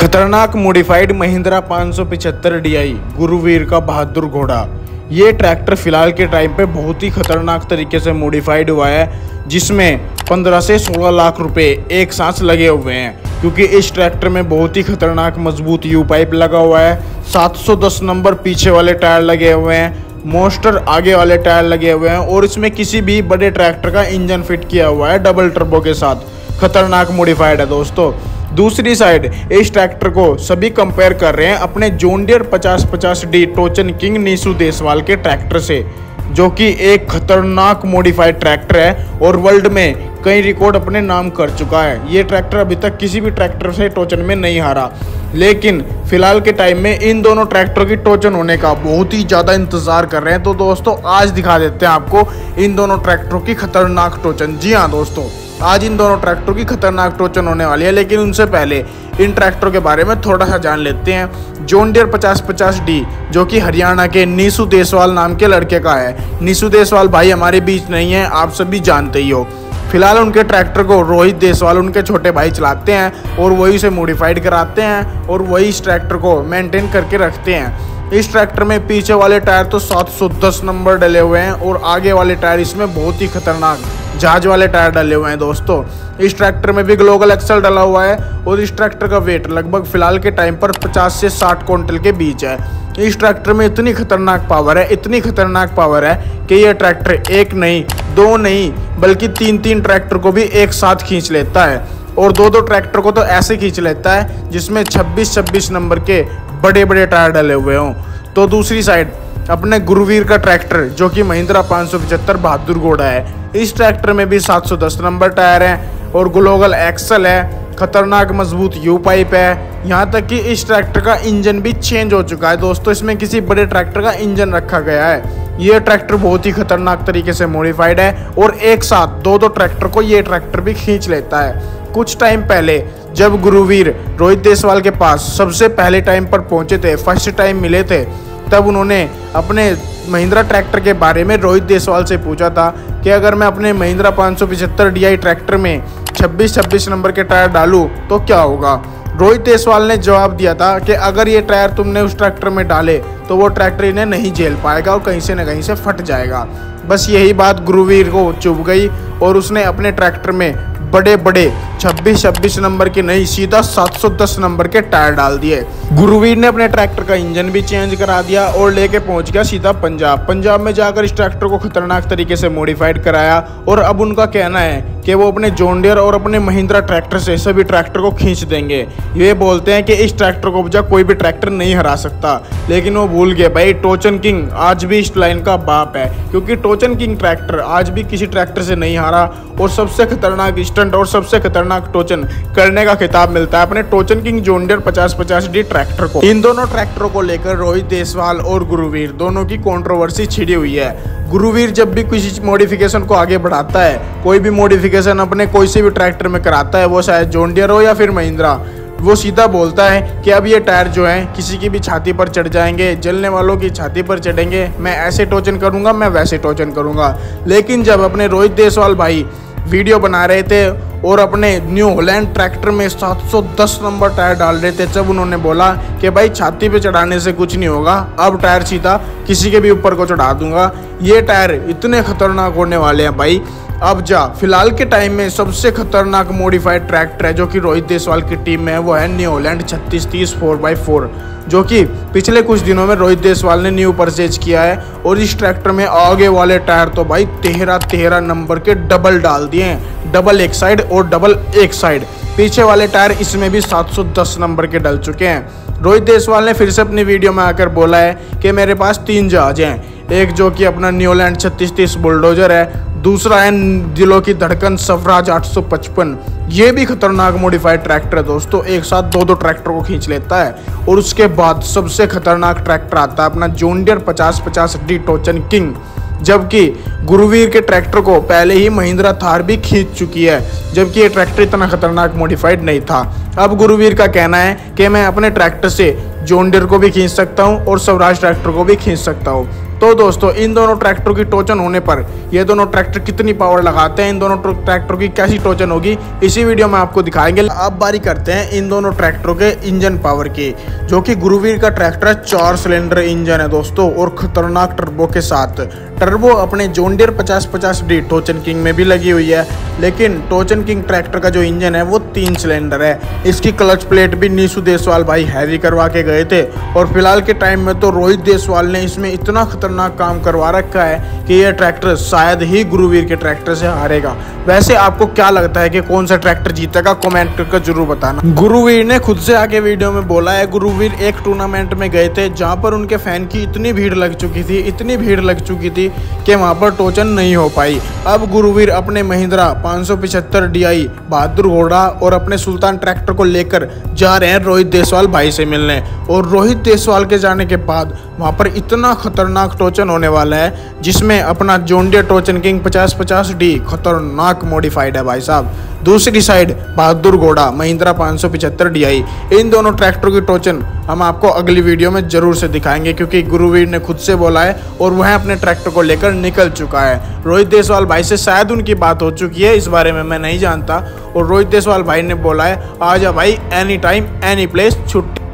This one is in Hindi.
खतरनाक मॉडिफाइड महिंद्रा 575 DI गुरुवीर का बहादुर घोड़ा। ये ट्रैक्टर फिलहाल के टाइम पे बहुत ही खतरनाक तरीके से मॉडिफाइड हुआ है, जिसमें 15 से 16 लाख रुपए एक साथ लगे हुए हैं, क्योंकि इस ट्रैक्टर में बहुत ही खतरनाक मजबूत यू पाइप लगा हुआ है। 710 नंबर पीछे वाले टायर लगे हुए हैं, मोस्टर आगे वाले टायर लगे हुए हैं और इसमें किसी भी बड़े ट्रैक्टर का इंजन फिट किया हुआ है डबल टर्बो के साथ। खतरनाक मॉडिफाइड है दोस्तों। दूसरी साइड इस ट्रैक्टर को सभी कंपेयर कर रहे हैं अपने John Deere 5050D tochan king Neesu Deswal के ट्रैक्टर से, जो कि एक खतरनाक मॉडिफाइड ट्रैक्टर है और वर्ल्ड में कई रिकॉर्ड अपने नाम कर चुका है। ये ट्रैक्टर अभी तक किसी भी ट्रैक्टर से टोचन में नहीं हारा, लेकिन फिलहाल के टाइम में इन दोनों ट्रैक्टरों की टोचन होने का बहुत ही ज़्यादा इंतजार कर रहे हैं। तो दोस्तों आज दिखा देते हैं आपको इन दोनों ट्रैक्टरों की खतरनाक टोचन। जी हाँ दोस्तों, आज इन दोनों ट्रैक्टरों की खतरनाक टोचन होने वाली है, लेकिन उनसे पहले इन ट्रैक्टरों के बारे में थोड़ा सा जान लेते हैं। जॉन डियर 5050D जो कि हरियाणा के नीसू देसवाल नाम के लड़के का है। नीसू देसवाल भाई हमारे बीच नहीं है, आप सभी जानते ही हो। फिलहाल उनके ट्रैक्टर को रोहित देसवाल उनके छोटे भाई चलाते हैं और वही उसे मॉडिफाइड कराते हैं और वही इस ट्रैक्टर को मेंटेन करके रखते हैं। इस ट्रैक्टर में पीछे वाले टायर तो 710 नंबर डले हुए हैं और आगे वाले टायर इसमें बहुत ही खतरनाक जहाज वाले टायर डले हुए हैं दोस्तों। इस ट्रैक्टर में भी ग्लोबल एक्सल डला हुआ है और इस ट्रैक्टर का वेट लगभग फिलहाल के टाइम पर 50 से 60 क्विंटल के बीच है। इस ट्रैक्टर में इतनी खतरनाक पावर है, इतनी खतरनाक पावर है कि ये ट्रैक्टर एक नहीं, दो नहीं, बल्कि तीन ट्रैक्टर को भी एक साथ खींच लेता है और दो ट्रैक्टर को तो ऐसे खींच लेता है जिसमें 26 नंबर के बड़े बड़े टायर डले हुए हों। तो दूसरी साइड अपने गुरुवीर का ट्रैक्टर जो कि महिंद्रा 575 बहादुर घोड़ा है। इस ट्रैक्टर में भी 710 नंबर टायर हैं और ग्लोबल एक्सल है, खतरनाक मजबूत यू पाइप है। यहाँ तक कि इस ट्रैक्टर का इंजन भी चेंज हो चुका है दोस्तों, इसमें किसी बड़े ट्रैक्टर का इंजन रखा गया है। ये ट्रैक्टर बहुत ही खतरनाक तरीके से मॉडिफाइड है और एक साथ दो ट्रैक्टर को ये ट्रैक्टर भी खींच लेता है। कुछ टाइम पहले जब गुरुवीर रोहित देसवाल के पास सबसे पहले टाइम पर पहुंचे थे, फर्स्ट टाइम मिले थे, तब उन्होंने अपने महिंद्रा ट्रैक्टर के बारे में रोहित देसवाल से पूछा था कि अगर मैं अपने महिंद्रा 575 DI ट्रैक्टर में 26 नंबर के टायर डालूं तो क्या होगा। रोहित देसवाल ने जवाब दिया था कि अगर ये टायर तुमने उस ट्रैक्टर में डाले तो वो ट्रैक्टर इन्हें नहीं झेल पाएगा और कहीं से न कहीं से फट जाएगा। बस यही बात गुरुवीर को चुभ गई और उसने अपने ट्रैक्टर में बड़े 26 नंबर के नहीं, सीधा 710 नंबर के टायर डाल दिए। गुरुवीर ने अपने ट्रैक्टर का इंजन भी चेंज करा दिया और लेके पहुंच गया सीधा पंजाब में जाकर इस ट्रैक्टर को खतरनाक तरीके से मॉडिफाइड कराया और अब उनका कहना है कि वो अपने जॉन डियर और अपने महिंद्रा ट्रैक्टर से सभी ट्रैक्टर को खींच देंगे। ये बोलते हैं कि इस ट्रैक्टर को बजा कोई भी ट्रैक्टर नहीं हरा सकता, लेकिन वो भूल गए भाई टोचन किंग आज भी इस लाइन का बाप है, क्योंकि टोचन किंग ट्रैक्टर आज भी किसी ट्रैक्टर से नहीं हारा और सबसे खतरनाक स्टंट और सबसे खतरनाक टोचन करने का खिताब मिलता है अपने tochan king John Deere 5050D tractor को। इन दोनों ट्रैक्टरों को लेकर रोहित देसवाल और गुरुवीर दोनों की कंट्रोवर्सी छिड़ी हुई है। गुरुवीर जब भी किसी मॉडिफिकेशन को आगे बढ़ाता है, कोई भी मॉडिफिकेशन अपने कोई से भी ट्रैक्टर में कराता है, वो शायद जॉन डियर हो या फिर महिंद्रा, वो सीधा बोलता है कि अब ये टायर जो हैं किसी की भी छाती पर चढ़ जाएंगे, जलने वालों की छाती पर चढ़ेंगे, मैं ऐसे टोचन करूंगा, मैं वैसे टोचन करूंगा। लेकिन जब अपने रोहित देसवाल भाई वीडियो बना रहे थे और अपने न्यू हॉलैंड ट्रैक्टर में 710 नंबर टायर डाल रहे थे, जब उन्होंने बोला कि भाई छाती पे चढ़ाने से कुछ नहीं होगा, अब टायर सीधा किसी के भी ऊपर को चढ़ा दूंगा, ये टायर इतने खतरनाक होने वाले हैं भाई। अब जा फिलहाल के टाइम में सबसे खतरनाक मॉडिफाइड ट्रैक्टर है जो कि रोहित देसवाल की टीम में है, वो है न्यू हॉलैंड 3630 4x4, जो कि पिछले कुछ दिनों में रोहित देसवाल ने न्यू परचेज किया है। और इस ट्रैक्टर में आगे वाले टायर तो भाई 13 नंबर के डबल डाल दिए हैं, डबल एक साइड और डबल एक साइड। पीछे वाले टायर इसमें भी 710 नंबर के डल चुके हैं। रोहित देसवाल ने फिर से अपनी वीडियो में आकर बोला है कि मेरे पास 3 जहाज हैं, एक जो कि अपना न्यू हॉलैंड 3630 बुलडोजर है, दूसरा है दिलों की धड़कन स्वराज 855। ये भी खतरनाक मॉडिफाइड ट्रैक्टर है दोस्तों, एक साथ दो ट्रैक्टर को खींच लेता है। और उसके बाद सबसे खतरनाक ट्रैक्टर आता है अपना John Deere 5050D tochan king, जबकि गुरुवीर के ट्रैक्टर को पहले ही महिंद्रा थार भी खींच चुकी है, जबकि ये ट्रैक्टर इतना खतरनाक मॉडिफाइड नहीं था। अब गुरुवीर का कहना है कि मैं अपने ट्रैक्टर से जॉन डियर को भी खींच सकता हूँ और स्वराज ट्रैक्टर को भी खींच सकता हूँ। तो दोस्तों इन दोनों ट्रैक्टर की टोचन होने पर ये दोनों ट्रैक्टर कितनी पावर लगाते हैं, इन दोनों ट्रैक्टर की कैसी टोचन होगी, इसी वीडियो में आपको दिखाएंगे। अब बारी करते हैं इन दोनों ट्रैक्टरों के इंजन पावर की, जो कि गुरुवीर का ट्रैक्टर 4 सिलेंडर इंजन है दोस्तों, और खतरनाक टर्बो के साथ। टर्बो अपने John Deere 5050D tochan king में भी लगी हुई है, लेकिन टोचन किंग ट्रैक्टर का जो इंजन है वो 3 सिलेंडर है। इसकी क्लच प्लेट भी नीसू देसवाल भाई हैवी करवा के गए थे, और फिलहाल के टाइम में तो रोहित देसवाल ने इसमें इतना खतरनाक काम करवा रखा है कि यह ट्रैक्टर शायद ही गुरुवीर के ट्रैक्टर से हारेगा। वैसे आपको क्या लगता है कि कौन सा ट्रैक्टर जीतेगा, कमेंट करके जरूर बताना। गुरुवीर ने खुद से आगे वीडियो में बोला है, गुरुवीर एक टूर्नामेंट में गए थे जहां पर उनके फैन की इतनी भीड़ लग चुकी थी कि वहां पर टोचन नहीं हो पाई। अब गुरुवीर अपने महिंद्रा 575DI बहादुर घोड़ा और अपने सुल्तान ट्रैक्टर को लेकर जा रहे हैं रोहित देसवाल भाई से मिलने, और रोहित देसवाल के जाने के बाद वहां पर इतना खतरनाक टोचन होने वाला है, जिसमें अपना जॉन डियर टोचन किंग 5050D खतरनाक मॉडिफाइड है भाई साहब। दूसरी साइड बहादुर घोड़ा महिंद्रा 575DI, इन दोनों ट्रैक्टरों की टोचन हम आपको अगली वीडियो में जरूर से दिखाएंगे, क्योंकि गुरुवीर ने खुद से बोला है और वह अपने ट्रैक्टर को लेकर निकल चुका है। रोहित देसवाल भाई से शायद उनकी बात हो चुकी है, इस बारे में मैं नहीं जानता, और रोहित देसवाल भाई ने बोला है आ जा भाई, एनी टाइम एनी प्लेस, छुट्टी।